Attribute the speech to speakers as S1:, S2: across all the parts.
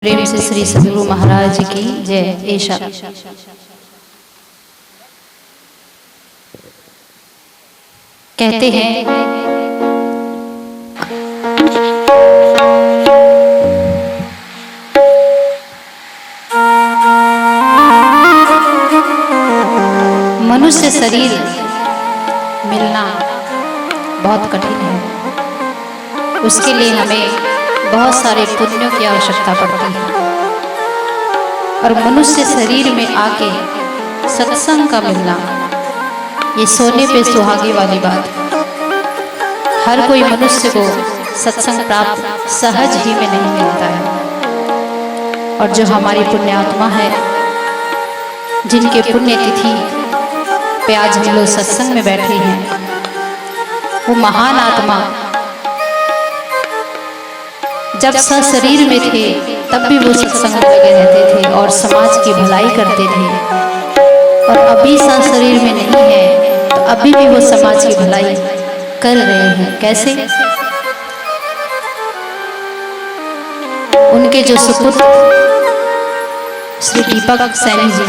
S1: प्रेम से श्री सदगुरु महाराज की जय। ऐशा कहते हैं, मनुष्य शरीर मिलना बहुत कठिन है। उसके लिए हमें बहुत सारे पुण्यों की आवश्यकता पड़ती है। और मनुष्य शरीर में आके सत्संग का मिलना, ये सोने पे सुहागे वाली बात है। हर कोई मनुष्य को सत्संग प्राप्त सहज ही में नहीं मिलता है। और जो हमारी पुण्यात्मा है, जिनके पुण्य तिथि पे आज हम लोग सत्संग में बैठे हैं, वो महान आत्मा जब सशरीर में थे तब भी वो सत्संग में लगे रहते थे और समाज की भलाई करते थे। और अभी सशरीर में नहीं है तो अभी भी वो समाज की भलाई कर रहे हैं। कैसे? उनके जो सुपुत्र श्री दीपक सैनी जी,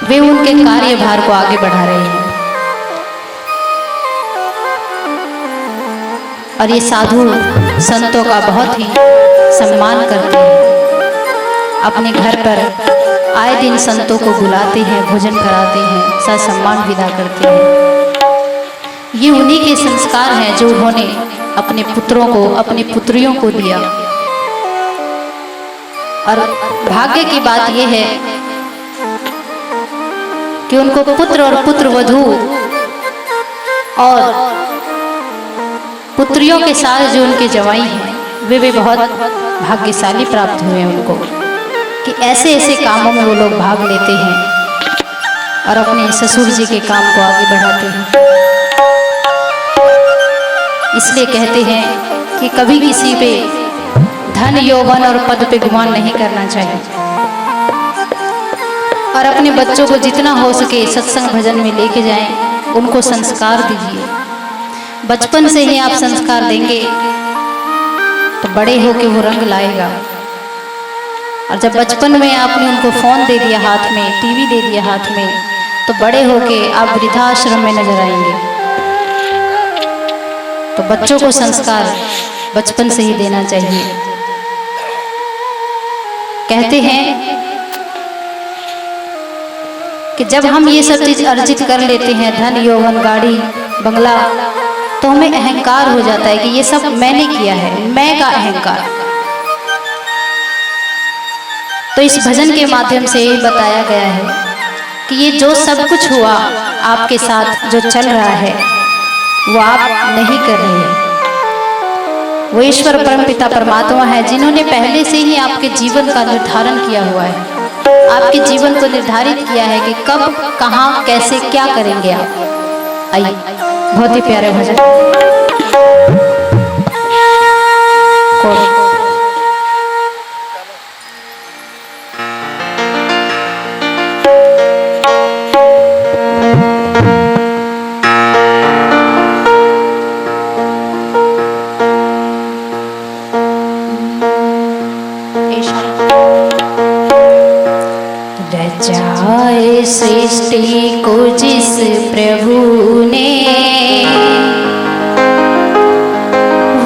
S1: वे उनके कार्यभार को आगे बढ़ा रहे हैं। और ये साधु संतों का बहुत ही सम्मान करते हैं। अपने घर पर आए दिन संतों को बुलाते हैं, भोजन कराते हैं, ससम्मान विदा करते हैं। ये उन्हीं के संस्कार हैं जो उन्होंने अपने पुत्रों को, अपनी पुत्रियों को दिया। और भाग्य की बात यह है कि उनको पुत्र और पुत्रवधू और पुत्रियों के साथ जो उनके जवाई हैं, वे बहुत भाग्यशाली प्राप्त हुए उनको, कि ऐसे ऐसे कामों में वो लोग भाग लेते हैं और अपने ससुर जी के काम को आगे बढ़ाते हैं। इसलिए कहते हैं कि कभी किसी पे धन, यौवन और पद पे गुमान नहीं करना चाहिए। और अपने बच्चों को जितना हो सके सत्संग भजन में लेके जाएं, उनको संस्कार दीजिए। बचपन से ही आप संस्कार देंगे तो बड़े होके वो रंग लाएगा। और जब बचपन में आपने उनको फोन दे दिया हाथ में, टीवी दे दिया हाथ में, तो बड़े होके आप वृद्धाश्रम में नजर आएंगे। तो बच्चों को संस्कार बचपन से ही देना चाहिए। कहते हैं कि जब हम ये सब चीज अर्जित कर लेते हैं, धन, यौवन, गाड़ी, बंगला, तो हमें अहंकार हो जाता है कि ये सब मैंने किया है, मैं का अहंकार। तो इस भजन के माध्यम से ये बताया गया है कि ये जो सब कुछ हुआ आपके साथ, जो चल रहा है, वो आप नहीं कर रहे हैं। वो ईश्वर परमपिता परमात्मा है, जिन्होंने पहले से ही आपके जीवन का निर्धारण किया हुआ है। आपके जीवन को निर्धारित किया है कि कब, कहाँ, कैसे, क्या करेंगे आप। आइए, बहुत ही प्यारे भजन। रचाए सृष्टि को जिस प्रभु ने,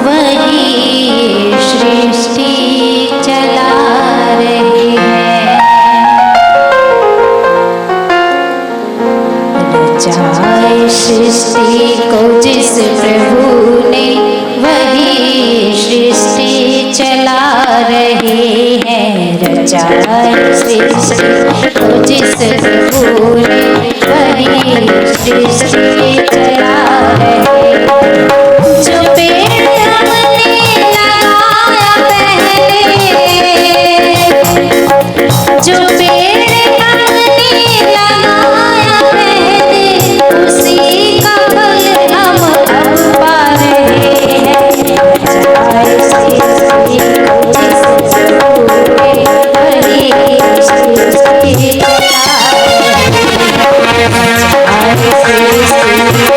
S1: वही सृष्टि चला रहे हैं। रचाए सृष्टि को जिस प्रभु ने, वही सृष्टि चला रहे हैं। रचाए सृष्टि को जिस प्रभु ने, वही सृष्टि चला रहे हैं। जो पेड़ हमने लगाया पहले, जो पेड़ हमने लगाया पहले, उसी का फल हम अब पा रहे हैं। रचाए सृष्टि को जिस प्रभु ने, वही सृष्टि चला रहे हैं। रचाए सृष्टि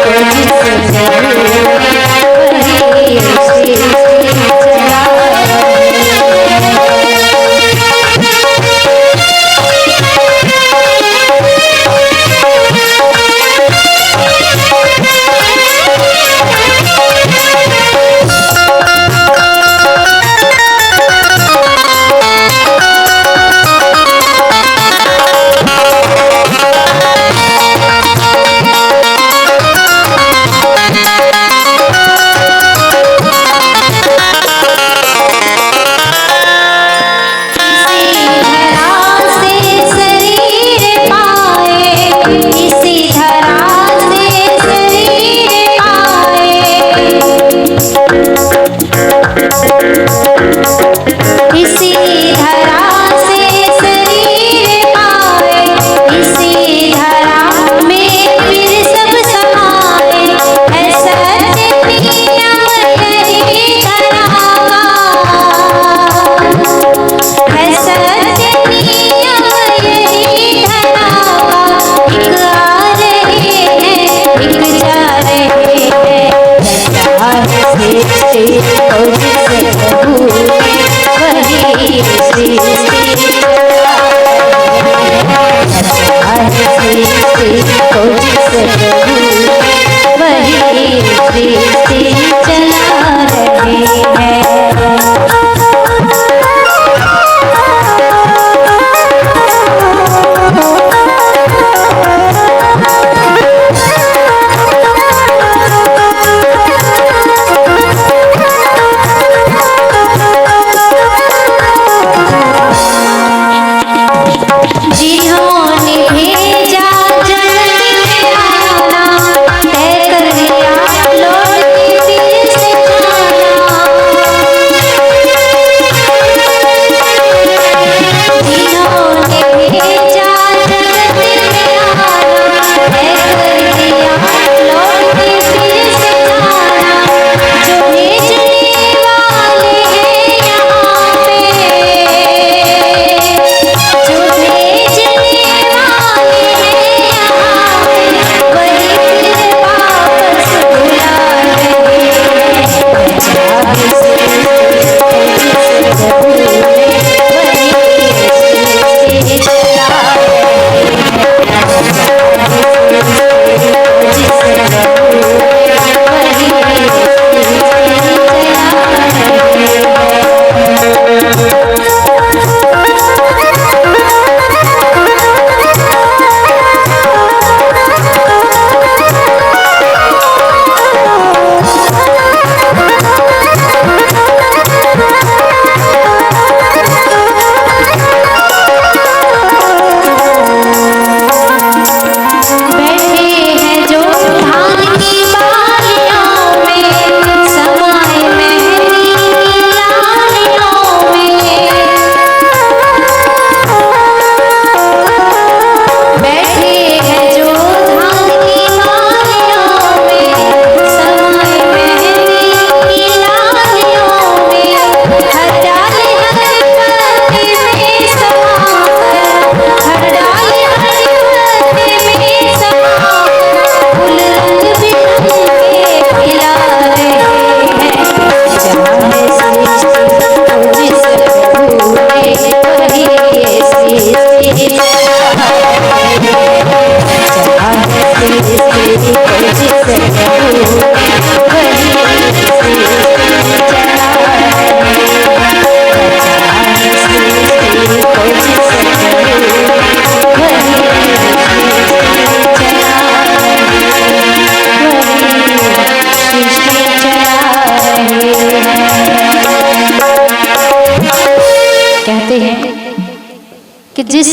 S1: कि जिस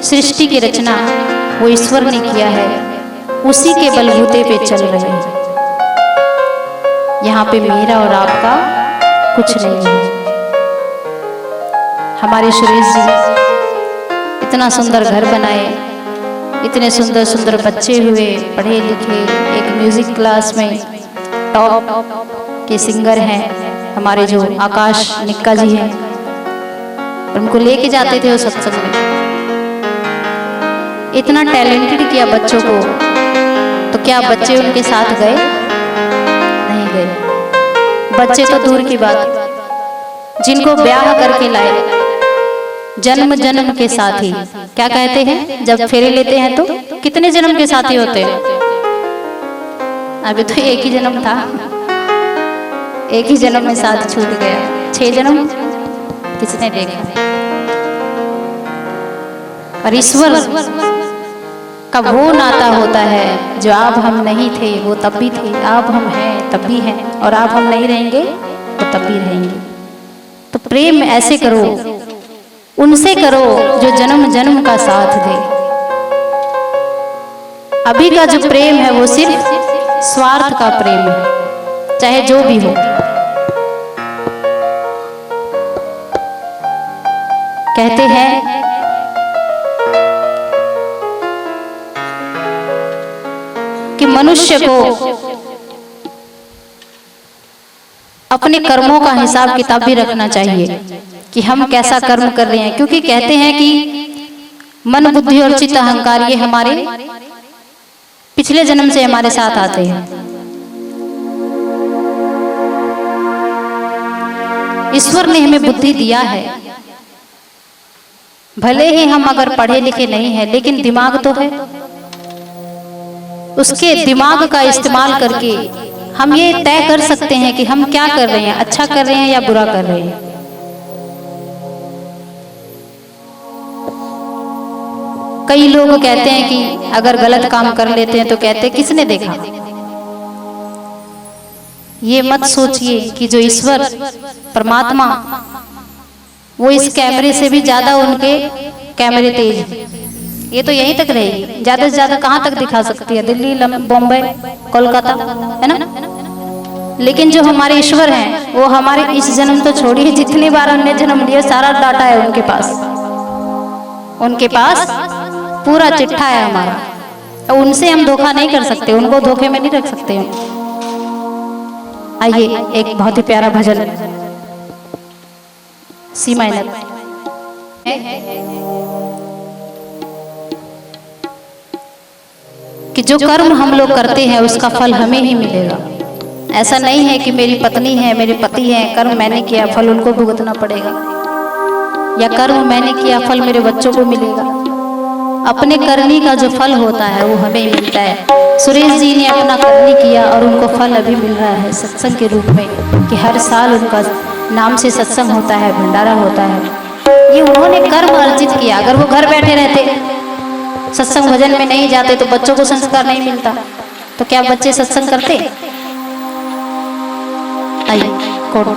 S1: सृष्टि की रचना वो ईश्वर ने किया है उसी के बलबूते पे चल रहे हैं। यहाँ पे मेरा और आपका कुछ नहीं है। हमारे सुरेश जी इतना सुंदर घर बनाए, इतने सुंदर सुंदर बच्चे हुए, पढ़े लिखे, एक म्यूजिक क्लास में टॉप के सिंगर हैं हमारे जो आकाश निक्का जी हैं। उनको लेके जाते थे वो सत्संग में। इतना टैलेंटेड किया बच्चों को, तो क्या बच्चे उनके साथ गए? नहीं गए। बच्चे तो दूर की बात, जिनको ब्याह करके लाए जन्म जन्म के साथी, क्या कहते हैं जब फेरे लेते हैं तो कितने जन्म के साथी होते हैं? अभी तो एक ही जन्म था, एक ही जन्म में साथ छूट गया। 6 जन्म किसने देखा? और ईश्वर का वो नाता होता है जो आप हम नहीं थे वो तब भी थे, आप हम हैं तब भी हैं, और आप हम नहीं रहेंगे तो तब भी रहेंगे। तो प्रेम ऐसे करो, उनसे करो जो जन्म जन्म का साथ दे। अभी का जो प्रेम है वो सिर्फ स्वार्थ का प्रेम है, चाहे जो भी हो। कहते हैं कि मनुष्य को अपने कर्मों का हिसाब किताब भी रखना चाहिए कि हम कैसा कर्म कर रहे हैं, क्योंकि कहते हैं कि मन बुद्धि और चित्त अहंकार ये हमारे पिछले जन्म से हमारे साथ आते हैं। ईश्वर ने हमें बुद्धि दिया है, भले ही हम अगर पढ़े लिखे नहीं हैं लेकिन दिमाग तो है। उसके दिमाग का इस्तेमाल करके हम ये तय कर सकते हैं कि हम क्या कर रहे हैं, अच्छा कर रहे हैं या बुरा कर रहे हैं। कई लोग कहते हैं कि अगर गलत काम कर लेते हैं तो कहते हैं किसने देखा। ये मत सोचिए कि जो ईश्वर परमात्मा वो इस कैमरे से भी ज्यादा उनके कैमरे तेज है। ये तो यहीं तक रहेगी, ज्यादा से ज्यादा कहाँ तक दिखा सकती है? दिल्ली, बॉम्बे, कोलकाता, है ना? लेकिन जो हमारे ईश्वर हैं वो हमारे इस जन्म तो छोड़िए, जितनी बार हमने जन्म लिया सारा डाटा है उनके पास। उनके पास पूरा चिट्ठा है हमारा, तो उनसे हम धोखा नहीं कर सकते, उनको धोखे में नहीं रख सकते हम। आइए एक बहुत ही प्यारा भजन सी माइनर कि जो कर्म हम लोग करते हैं उसका फल हमें ही मिलेगा। ऐसा नहीं है कि मेरी पत्नी है, मेरे पति है, कर्म मैंने किया फल उनको भुगतना पड़ेगा, या कर्म मैंने किया फल मेरे बच्चों को मिलेगा। अपने करनी का जो फल होता है वो हमें मिलता है। सुरेश जी ने अपना करनी किया और उनको फल अभी मिल रहा है सत्संग के रूप में, कि हर साल उनका नाम से सत्संग होता है, भंडारा होता है। ये उन्होंने कर्म अर्जित किया। अगर वो घर बैठे रहते, सत्संग भजन में नहीं जाते तो बच्चों को संस्कार नहीं मिलता, तो क्या बच्चे सत्संग करते? आइए कोड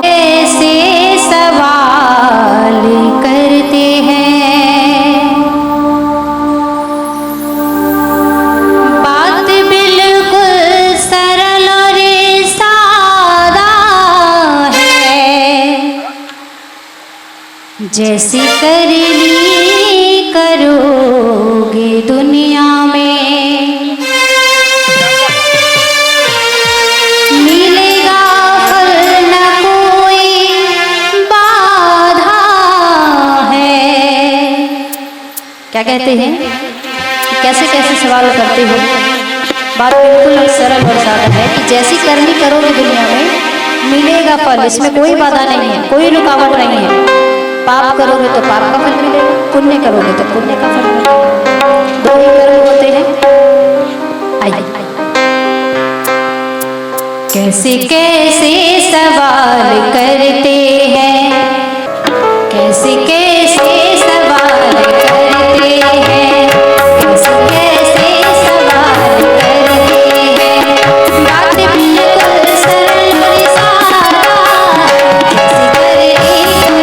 S1: ऐसे सवाल करते हैं, बात बिल्कुल सरल और सादा है, जैसी करनी करोगे दुनिया में, मिलेगा फल न कोई बाधा है। क्या कहते हैं? कैसे कैसे सवाल करते हो? बात बिल्कुल सरल और सादा है कि जैसी करनी करोगे दुनिया में मिलेगा फल, इसमें कोई बाधा नहीं है, कोई रुकावट नहीं है। पाप करोगे तो पाप का फल मिलेगा, पुण्य करोगे तो पुण्य का फल मिलेगा। दो ही कर्म होते हैं। आइए कैसे कैसे सवाल करते हैं, कैसे कैसे सवाल करते हैं, कैसे कैसे सवाल करते हैं, बात बिल्कुल सरल और सादा, कैसे करनी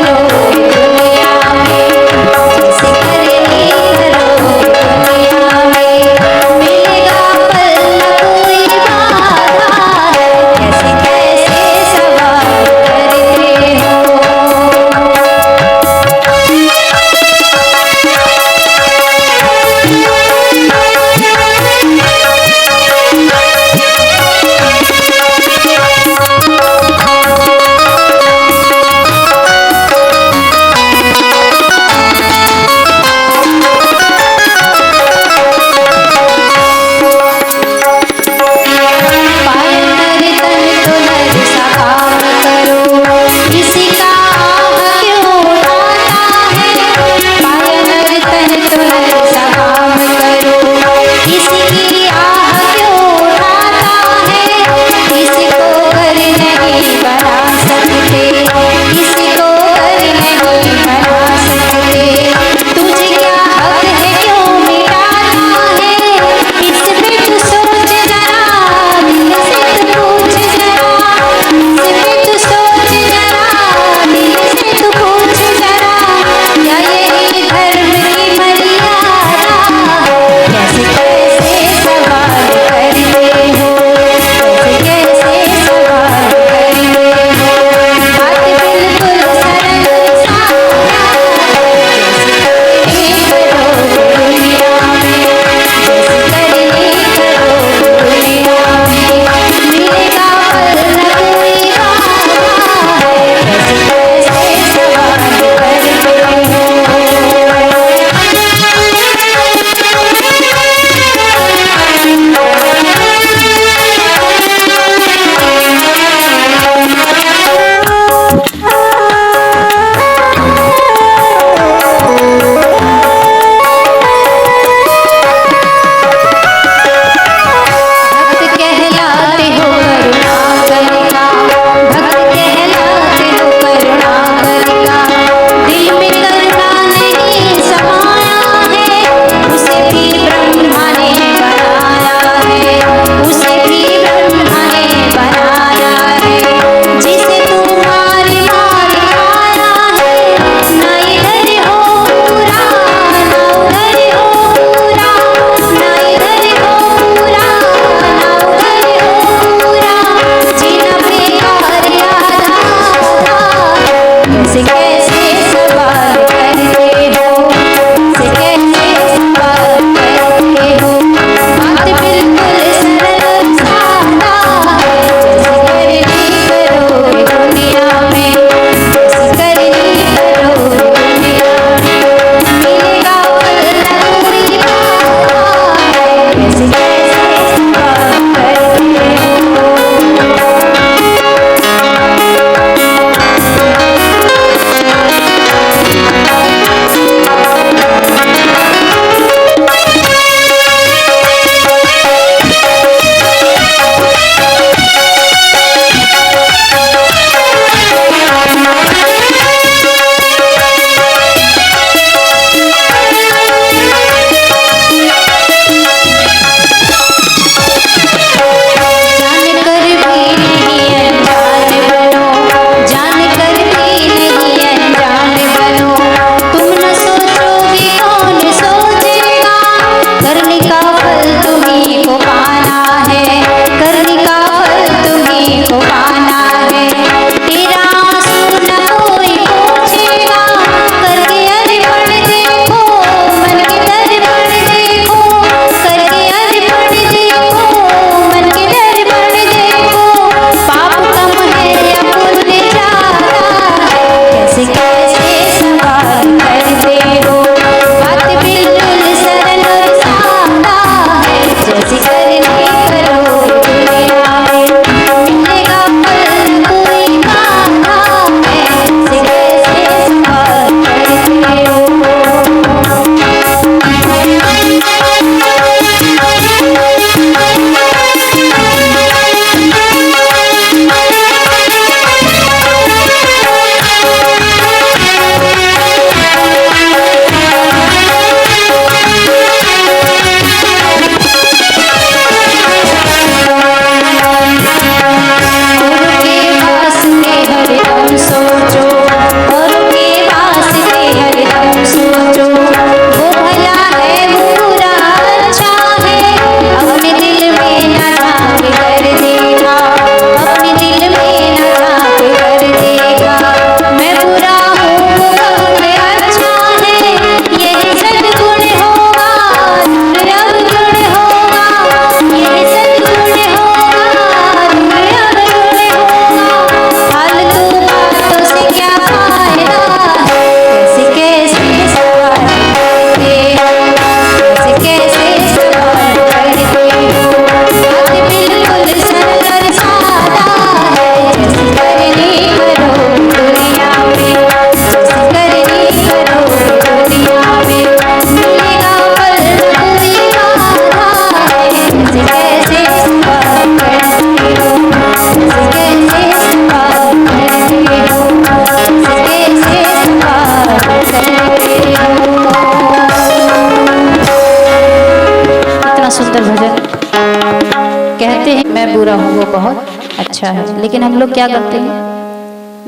S1: वो बहुत अच्छा है। लेकिन हम लोग क्या करते हैं,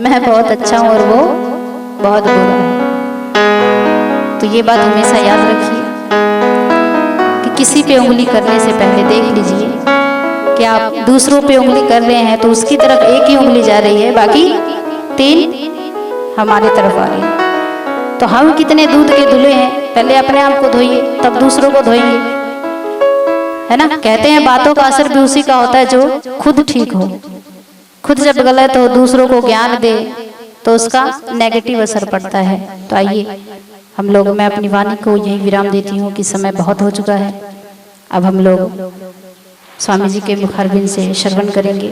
S1: मैं बहुत अच्छा हूँ और वो बहुत बुरा है। तो ये बात हमेशा याद रखिए कि किसी पे उंगली करने से पहले देख लीजिए कि आप दूसरों पे उंगली कर रहे हैं तो उसकी तरफ एक ही उंगली जा रही है, बाकी 3 हमारी तरफ आ रही है। तो हम कितने दूध के धुले हैं, पहले अपने आप को धोइए तब दूसरों को धोएंगे, है ना। कहते हैं बातों का असर भी उसी का होता है जो खुद ठीक हो। खुद जब गलत हो दूसरों को ज्ञान दे तो उसका नेगेटिव असर पड़ता है। तो आइए हम लोग, मैं अपनी वाणी को यही विराम देती हूँ कि समय बहुत हो चुका है। अब हम लोग स्वामी जी के मुखारबिंद से श्रवण करेंगे।